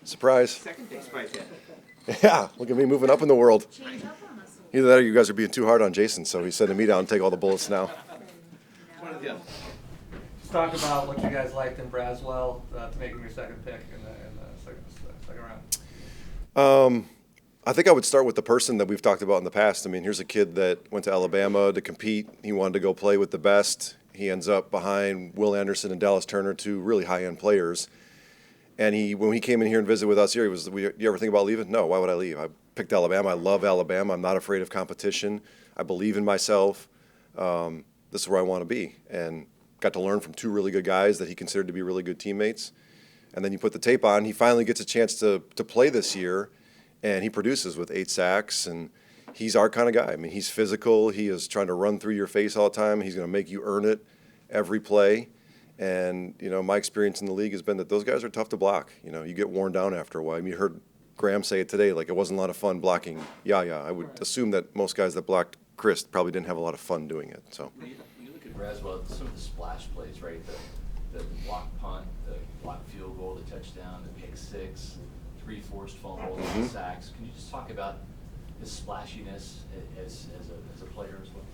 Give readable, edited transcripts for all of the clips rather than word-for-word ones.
Surprise. Second day Spytek. Yeah, look at me moving up in the world. Change up on us. Either that or you guys are being too hard on Jason, so he's sending me down to take all the bullets now. One of the other. Just talk about what you guys liked in Braswell to make him your second pick in the second round. I think I would start with the person that we've talked about in the past. I mean, here's a kid that went to Alabama to compete. He wanted to go play with the best. He ends up behind Will Anderson and Dallas Turner, two really high-end players. And when he came in here and visited with us here, you ever think about leaving? No, why would I leave? I picked Alabama. I love Alabama. I'm not afraid of competition. I believe in myself. This is where I want to be. And got to learn from two really good guys that he considered to be really good teammates. And then you put the tape on. He finally gets a chance to play this year, and he produces with 8 sacks. And he's our kind of guy. I mean, he's physical. He is trying to run through your face all the time. He's going to make you earn it every play. And, my experience in the league has been that those guys are tough to block. You get worn down after a while. I mean, you heard Graham say it today, like it wasn't a lot of fun blocking Yaya. I would assume that most guys that blocked Chris probably didn't have a lot of fun doing it. So When you look at Braswell, some of the splash plays, right? The block punt, the block field goal, the touchdown, the pick six, 3 forced fumbles, sacks. Can you just talk about his splashiness as a player as well?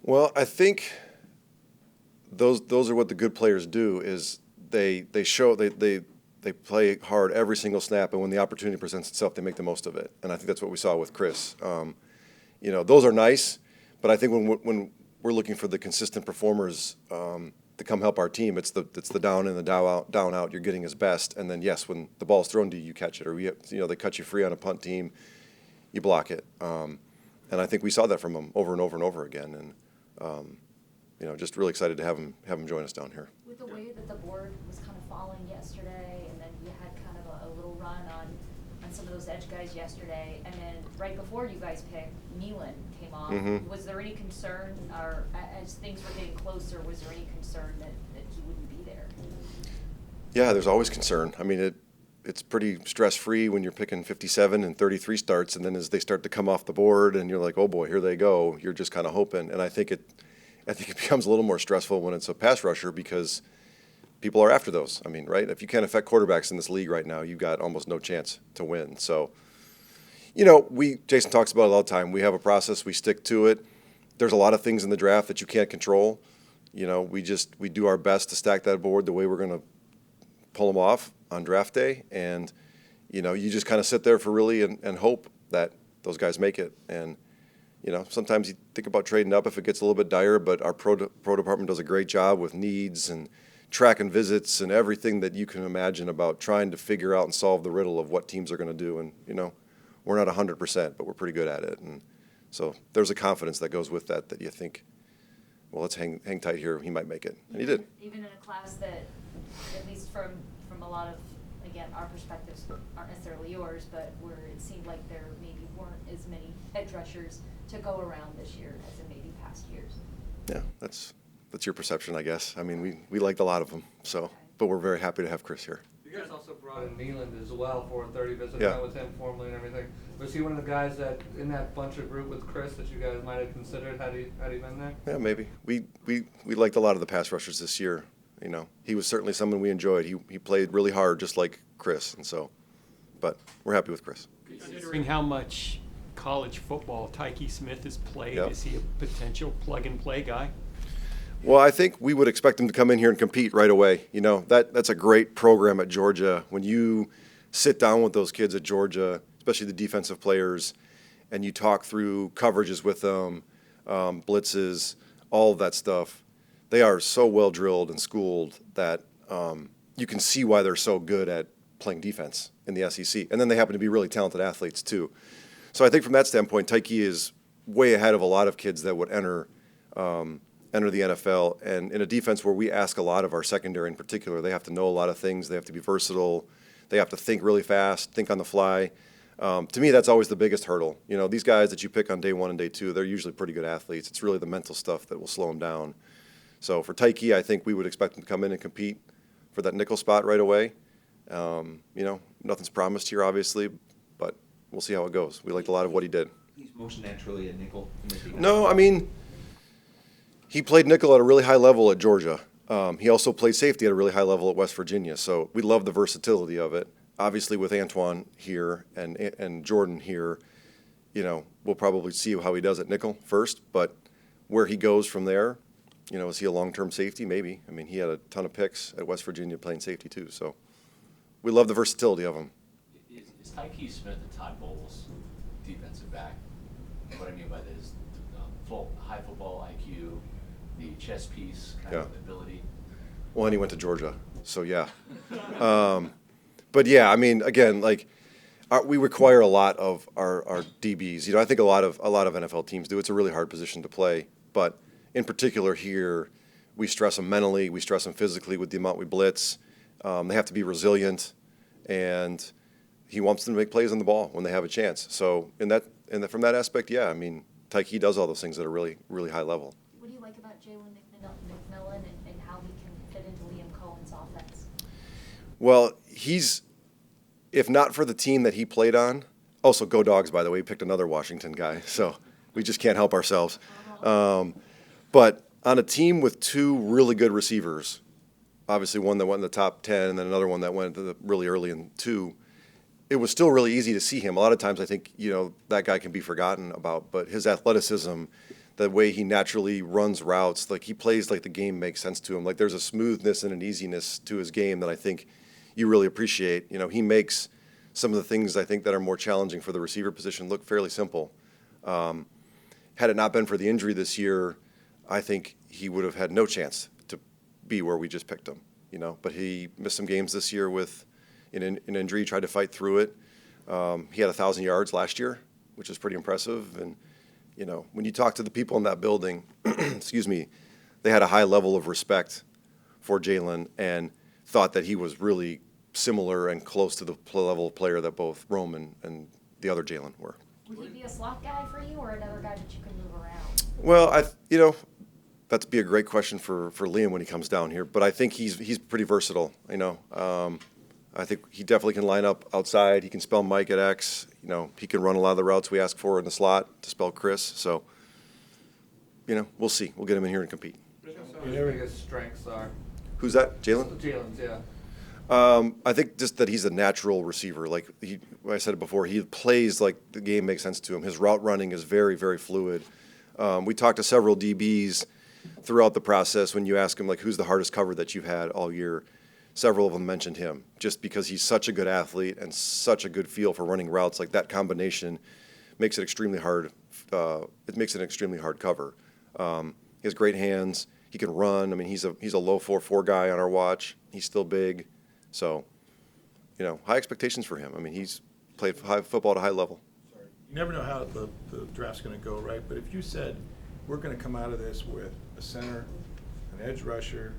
Well, I think those are what the good players do. Is they play hard every single snap, and when the opportunity presents itself, they make the most of it. And I think that's what we saw with Chris. Those are nice, but I think when we're looking for the consistent performers to come help our team, it's the down and the down out. You're getting his best, and then yes, when the ball's thrown to you, you catch it, or they cut you free on a punt team, you block it. And I think we saw that from him over and over and over again. And just really excited to have him join us down here. With the way that the board was kind of falling yesterday, and then you had kind of a little run on some of those edge guys yesterday, and then right before you guys picked, McMillan came off. Was there any concern, or as things were getting closer, was there any concern that he wouldn't be there? Yeah, there's always concern. I mean, it's pretty stress-free when you're picking 57 and 33 starts, and then as they start to come off the board and you're like, oh boy, here they go, you're just kind of hoping. And I think it becomes a little more stressful when it's a pass rusher because people are after those. I mean, right? If you can't affect quarterbacks in this league right now, you've got almost no chance to win. So, Jason talks about it all the time. We have a process. We stick to it. There's a lot of things in the draft that you can't control. We do our best to stack that board the way we're going to pull them off on draft day. And, you just kind of sit there for really and hope that those guys make it. And, sometimes you think about trading up if it gets a little bit dire, but our pro department does a great job with needs and tracking visits and everything that you can imagine about trying to figure out and solve the riddle of what teams are going to do. And, we're not 100%, but we're pretty good at it. And so there's a confidence that goes with that you think, well, let's hang tight here. He might make it. And he did. Even in a class that, at least from a lot of, again, our perspectives aren't necessarily yours, but where it seemed like there maybe weren't as many edge rushers to go around this year as in maybe past years. Yeah, that's your perception, I guess. I mean, we liked a lot of them, so, but we're very happy to have Chris here. You guys also brought in McMillan as well for a 30 visit. Yeah. Met with him formally and everything. Was he one of the guys that in that bunch of group with Chris that you guys might have considered had he been there? Yeah, maybe. We liked a lot of the pass rushers this year. He was certainly someone we enjoyed. He played really hard, just like Chris, and so, but we're happy with Chris. Considering how much college football Tae Smith has played, Yep. Is he a potential plug-and-play guy? Well, I think we would expect him to come in here and compete right away. That's a great program at Georgia. When you sit down with those kids at Georgia, especially the defensive players, and you talk through coverages with them, blitzes, all of that stuff, they are so well drilled and schooled that you can see why they're so good at playing defense in the SEC. And then they happen to be really talented athletes too. So I think from that standpoint, Tykee is way ahead of a lot of kids that would enter the NFL. And in a defense where we ask a lot of our secondary in particular, they have to know a lot of things. They have to be versatile. They have to think really fast, think on the fly. To me, that's always the biggest hurdle. These guys that you pick on day 1 and day 2, they're usually pretty good athletes. It's really the mental stuff that will slow them down. So for Tykee, I think we would expect him to come in and compete for that nickel spot right away. Nothing's promised here, obviously, but we'll see how it goes. We liked a lot of what he did. He's most naturally a nickel. No, I mean, he played nickel at a really high level at Georgia. He also played safety at a really high level at West Virginia. So we love the versatility of it. obviously with Antoine here and Jordan here, we'll probably see how he does at nickel first, but where he goes from there, is he a long-term safety? Maybe. I mean, he had a ton of picks at West Virginia playing safety too, so we love the versatility of him. Is Tykee Smith a Todd Bowles defensive back? And what I mean by that is high football IQ, the chess piece kind of ability. Well, and he went to Georgia, so yeah. But yeah, I mean, again, we require a lot of our DBs. I think a lot of NFL teams do. It's a really hard position to play, but in particular here, we stress them mentally, we stress them physically with the amount we blitz. They have to be resilient, and he wants them to make plays on the ball when they have a chance. So from that aspect, yeah, I mean, Tykee does all those things at a really, really high level. What do you like about Jaylen McMillan and how he can fit into Liam Cohen's offense? Well, if not for the team that he played on, also go Dogs, by the way, we picked another Washington guy, so we just can't help ourselves. But on a team with two really good receivers, obviously one that went in the top 10 and then another one that went really early in 2, it was still really easy to see him. A lot of times I think, that guy can be forgotten about, but his athleticism, the way he naturally runs routes, he plays like the game makes sense to him. There's a smoothness and an easiness to his game that I think you really appreciate. He makes some of the things I think that are more challenging for the receiver position look fairly simple. Had it not been for the injury this year, I think he would have had no chance to be where we just picked him. But he missed some games this year with an injury, tried to fight through it. He had 1,000 yards last year, which is pretty impressive. And, when you talk to the people in that building, excuse me, they had a high level of respect for Jalen and thought that he was really similar and close to the level of player that both Rome and the other Jalen were. Would he be a slot guy for you or another guy that you can move around? Well, that'd be a great question for Liam when he comes down here. But I think he's pretty versatile. I think he definitely can line up outside. He can spell Mike at X. He can run a lot of the routes we ask for in the slot to spell Chris. So, we'll see. We'll get him in here and compete. His biggest strengths are. Who's that? Jalen? Jalen's, yeah. I think just that he's a natural receiver. I said it before, he plays like the game makes sense to him. His route running is very, very fluid. We talked to several DBs throughout the process when you ask him, who's the hardest cover that you've had all year? Several of them mentioned him just because he's such a good athlete and such a good feel for running routes. That combination makes it extremely hard. It makes it an extremely hard cover. He has great hands. He can run. I mean, he's a low 4.4 guy on our watch. He's still big. So, high expectations for him. I mean, he's played high football at a high level. Sorry. You never know how the draft's going to go, right? But if you said, we're going to come out of this with a center, an edge rusher,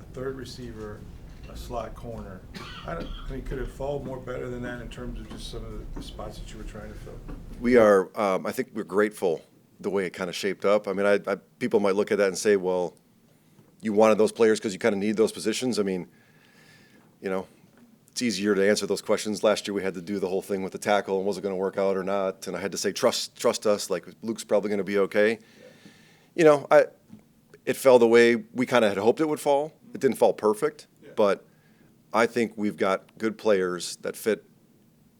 a third receiver, a slot corner, could it fall more better than that in terms of just some of the spots that you were trying to fill? We are, I think we're grateful the way it kind of shaped up. I mean, people might look at that and say, well, you wanted those players because you kind of need those positions. I mean, it's easier to answer those questions. Last year we had to do the whole thing with the tackle and was it going to work out or not? And I had to say, trust us, Luke's probably going to be okay. It fell the way we kind of had hoped it would fall. It didn't fall perfect, but I think we've got good players that fit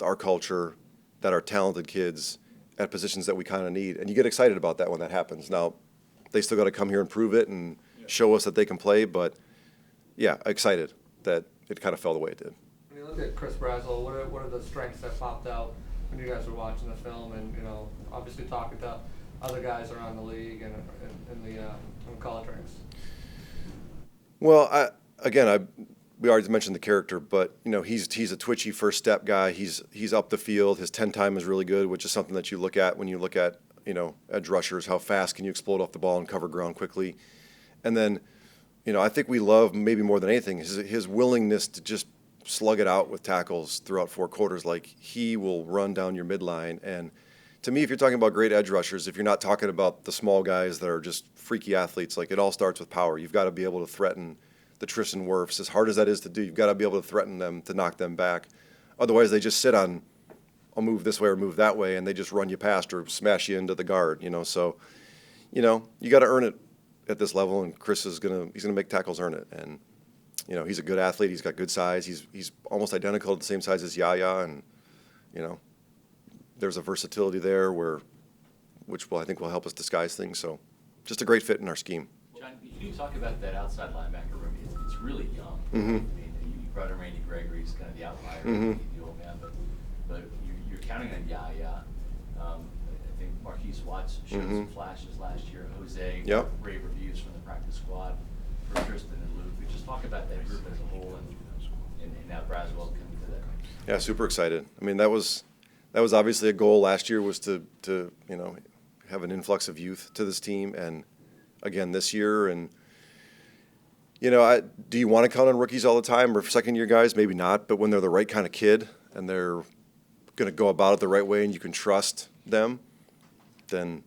our culture, that are talented kids at positions that we kind of need. And you get excited about that when that happens. Now, they still got to come here and prove it and show us that they can play, but yeah, excited that it kind of fell the way it did. When you look at Chris Braswell, what are the strengths that popped out when you guys were watching the film and, obviously talking to other guys around the league and in the college ranks? Well, we already mentioned the character, but he's a twitchy first step guy. He's up the field. His 10 time is really good, which is something that you look at when you look at edge rushers. How fast can you explode off the ball and cover ground quickly? And then, I think we love maybe more than anything his willingness to just slug it out with tackles throughout 4 quarters. He will run down your midline. And to me, if you're talking about great edge rushers, if you're not talking about the small guys that are just freaky athletes, it all starts with power. You've got to be able to threaten the Tristan Wirfs. As hard as that is to do, you've got to be able to threaten them to knock them back. Otherwise, they just sit on, I'll move this way or move that way, and they just run you past or smash you into the guard. So, you got to earn it at this level, and Chris he's gonna make tackles earn it. And you know, he's a good athlete. He's got good size. He's almost identical to the same size as Yaya, and you know, there's a versatility there which I think will help us disguise things. So, just a great fit in our scheme. John, you talk about that outside linebacker room. It's really young. Mhm. I mean, you brought in Randy Gregory. He's kind of the outlier, Mhm. the old man, but you're counting on Yaya. I think Marquise Watts showed some flashes last year. Jose, Yep. rave reviews from the practice squad for Tristan and Luke. We just talk about that group as a whole, and now Braswell coming to that. Yeah, super excited. I mean, that was obviously a goal last year, was to you know, have an influx of youth to this team, and again this year. And you know, do you want to count on rookies all the time or second-year guys? Maybe not, but when they're the right kind of kid and they're going to go about it the right way and you can trust them, then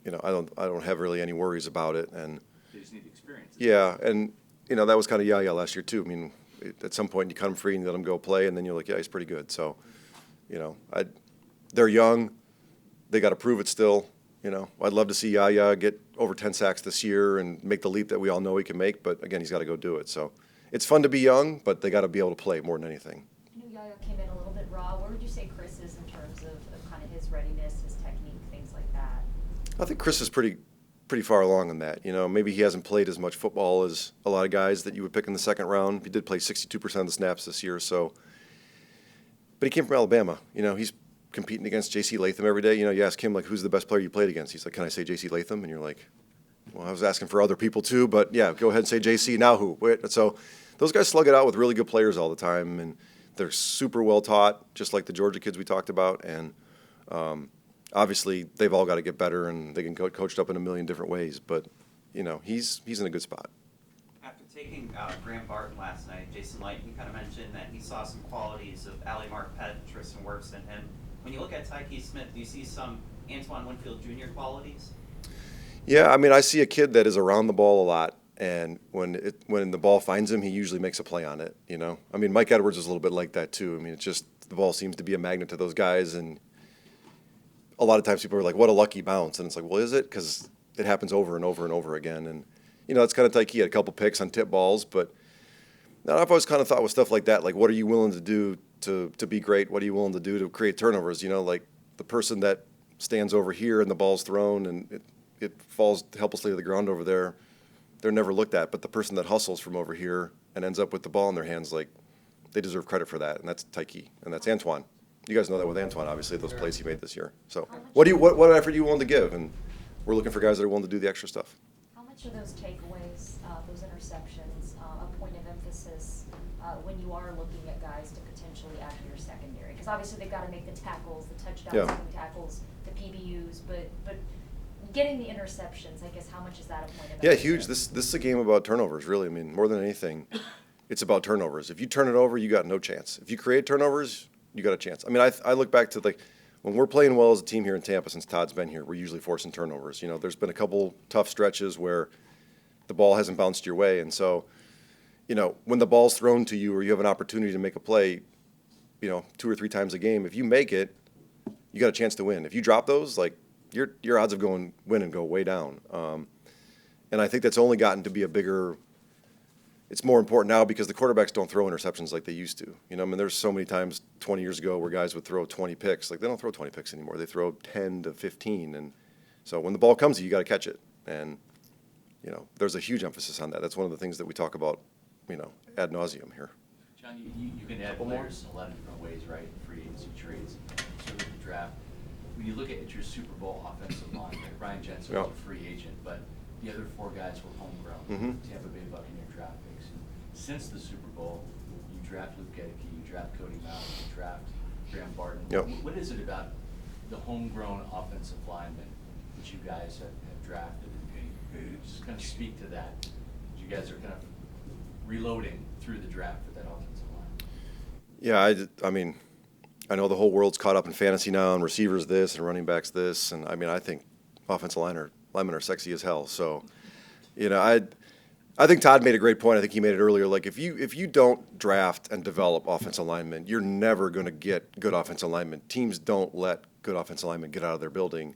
you know, I don't have really any worries about it. And They just need experience. yeah, and you know, that was kind of Yaya last year too. I mean, at some point you cut him free and you let him go play, and then you're like, yeah, he's pretty good. So, you know, they're young, they got to prove it still. You know, I'd love to see Yaya get over 10 sacks this year and make the leap that we all know he can make. But again, he's got to go do it. So, it's fun to be young, but they got to be able to play more than anything. I know Yaya came in a little bit raw. Where would you say Chris is in terms of kind of his readiness, his technique, things like that? I think Chris is pretty far along in that. You know, maybe he hasn't played as much football as a lot of guys that you would pick in the second round. He did play 62% of the snaps this year, so. But he came from Alabama. You know, he's competing against J.C. Latham every day. You know, you ask him, like, who's the best player you played against? He's like, can I say J.C. Latham? And you're like, well, I was asking for other people too, but yeah, go ahead and say J.C. Now who? So those guys slug it out with really good players all the time, and they're super well taught, just like the Georgia kids we talked about. And obviously, they've all got to get better, and they can get coached up in a million different ways. But you know, he's in a good spot. After taking Graham Barton last night, Jason Light, he kind of mentioned that he saw some qualities of Ali Marpet, Tristan Wirfs in him. When you look at Tae Smith, do you see some Antoine Winfield Jr. qualities? Yeah, I mean, I see a kid that is around the ball a lot, and when the ball finds him, he usually makes a play on it. You know, I mean, Mike Edwards is a little bit like that too. I mean, it's just the ball seems to be a magnet to those guys, and a lot of times people are like, "What a lucky bounce," and it's like, well, is it? Because it happens over and over and over again, and you know, that's kind of Tykee. Had a couple picks on tip balls, but now I've always kind of thought with stuff like that, like, what are you willing to do to be great? What are you willing to do to create turnovers? You know, like the person that stands over here and the ball's thrown and it falls helplessly to the ground over there, they're never looked at. But the person that hustles from over here and ends up with the ball in their hands, like, they deserve credit for that, and that's Tykee, and that's Antoine. You guys know that with Antoine, obviously, those plays he made this year. So what effort are you willing to give? And we're looking for guys that are willing to do the extra stuff. How much are those takeaways, those interceptions, a point of emphasis when you are looking at guys to potentially add to your secondary? Because obviously they've got to make the tackles, the touchdowns, Yeah. the tackles, the PBUs, but getting the interceptions, I guess, how much is that a point of Yeah, emphasis? huge. This is a game about turnovers, really. I mean, more than anything, it's about turnovers. If you turn it over, you got no chance. If you create turnovers, you got a chance. I mean, I look back to, like, when we're playing well as a team here in Tampa since Todd's been here, we're usually forcing turnovers. You know, there's been a couple tough stretches where the ball hasn't bounced your way. And so, you know, when the ball's thrown to you or you have an opportunity to make a play, you know, 2 or 3 times a game, if you make it, you got a chance to win. If you drop those, like, your odds of going win and go way down. And I think that's only gotten to be it's more important now because the quarterbacks don't throw interceptions like they used to. You know, I mean, there's so many times 20 years ago where guys would throw 20 picks. Like, they don't throw 20 picks anymore. They throw 10 to 15. And so when the ball comes to you, you got to catch it. And, you know, there's a huge emphasis on that. That's one of the things that we talk about, you know, ad nauseum here. John, you can add players in a lot of different ways, right? Free agency trades, certainly the draft. When you look at your Super Bowl offensive line, like Ryan Jensen was a free agent, but the other 4 guys were homegrown. Tampa Bay Buccaneers draft picks. And since the Super Bowl, you draft Luke Gedeke, you draft Cody Mallett, you draft Graham Barton. Yep. What is it about the homegrown offensive linemen that you guys have drafted? Just kind of speak to that. You guys are kind of reloading through the draft with that offensive line. Yeah, I mean, I know the whole world's caught up in fantasy now, and receivers this and running backs this, and I mean, I think offensive linemen are sexy as hell. So, you know, I think Todd made a great point. I think he made it earlier. Like, if you don't draft and develop offensive linemen, you're never going to get good offensive linemen. Teams don't let good offensive linemen get out of their building,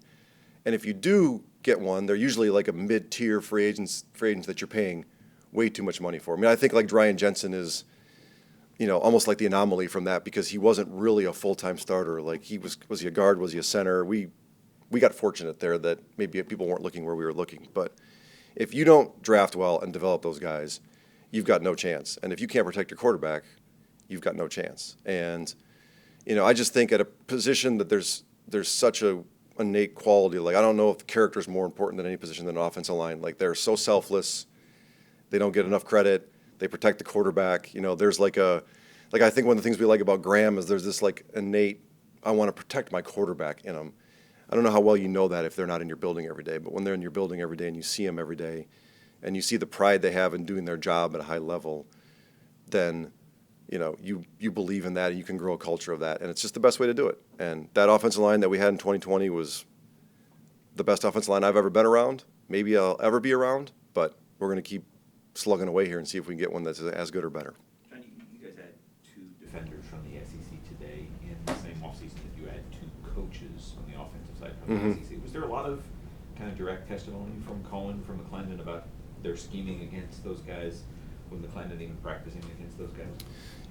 and if you do get one, they're usually like a mid-tier free agents that you're paying way too much money for. I mean, I think like Dryan Jensen is, almost like the anomaly from that because he wasn't really a full-time starter. Like was he a guard? Was he a center? We got fortunate there that maybe people weren't looking where we were looking. But if you don't draft well and develop those guys, you've got no chance. And if you can't protect your quarterback, you've got no chance. And, I just think at a position that there's such a innate quality. Like, I don't know if character is more important than any position than an offensive line. Like, they're so selfless. They don't get enough credit. They protect the quarterback. There's I think one of the things we like about Graham is there's this like innate, I want to protect my quarterback in them. I don't know how well you know that if they're not in your building every day, but when they're in your building every day and you see them every day and you see the pride they have in doing their job at a high level, then, you believe in that and you can grow a culture of that. And it's just the best way to do it. And that offensive line that we had in 2020 was the best offensive line I've ever been around. Maybe I'll ever be around, but we're going to keep slugging away here and see if we can get one that's as good or better. John, you guys had 2 defenders from the SEC today in the same offseason that you had 2 coaches on the offensive side from the SEC. Was there a lot of kind of direct testimony from Cohen, from McClendon about their scheming against those guys when McClendon even practicing against those guys?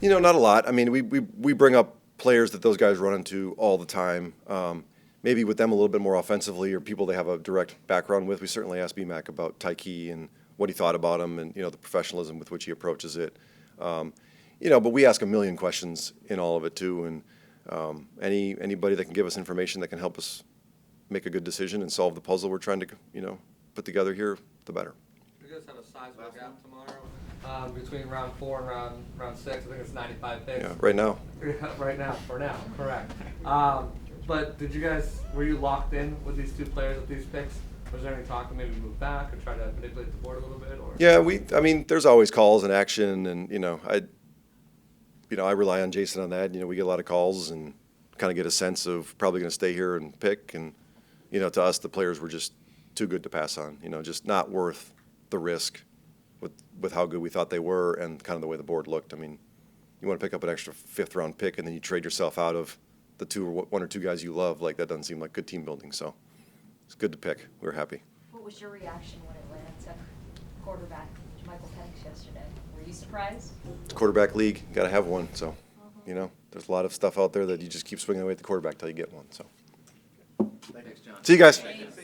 Not a lot. I mean, we bring up players that those guys run into all the time. Maybe with them a little bit more offensively or people they have a direct background with. We certainly asked BMAC about Tykee and what he thought about him and, the professionalism with which he approaches it. But we ask a million questions in all of it too. And anybody that can give us information that can help us make a good decision and solve the puzzle we're trying to, put together here, the better. You guys have a sizable gap tomorrow between round 4 and round 6. I think it's 95 picks. Yeah, right now. Yeah, right now, for now, correct. But were you locked in with these 2 players with these picks? Was there any talk to maybe move back or try to manipulate the board a little bit? Or? Yeah, there's always calls and action, and I rely on Jason on that. We get a lot of calls and kind of get a sense of probably going to stay here and pick. And to us, the players were just too good to pass on. Just not worth the risk with how good we thought they were and kind of the way the board looked. I mean, you want to pick up an extra 5th round pick and then you trade yourself out of the 1 or 2 guys you love. Like, that doesn't seem like good team building. So it's good to pick. We were happy. What was your reaction when Atlanta took quarterback Michael Penix yesterday? Were you surprised? It's a quarterback league. You got to have one. So, there's a lot of stuff out there that you just keep swinging away at the quarterback till you get one. So, Thanks, John. see you guys. Thanks.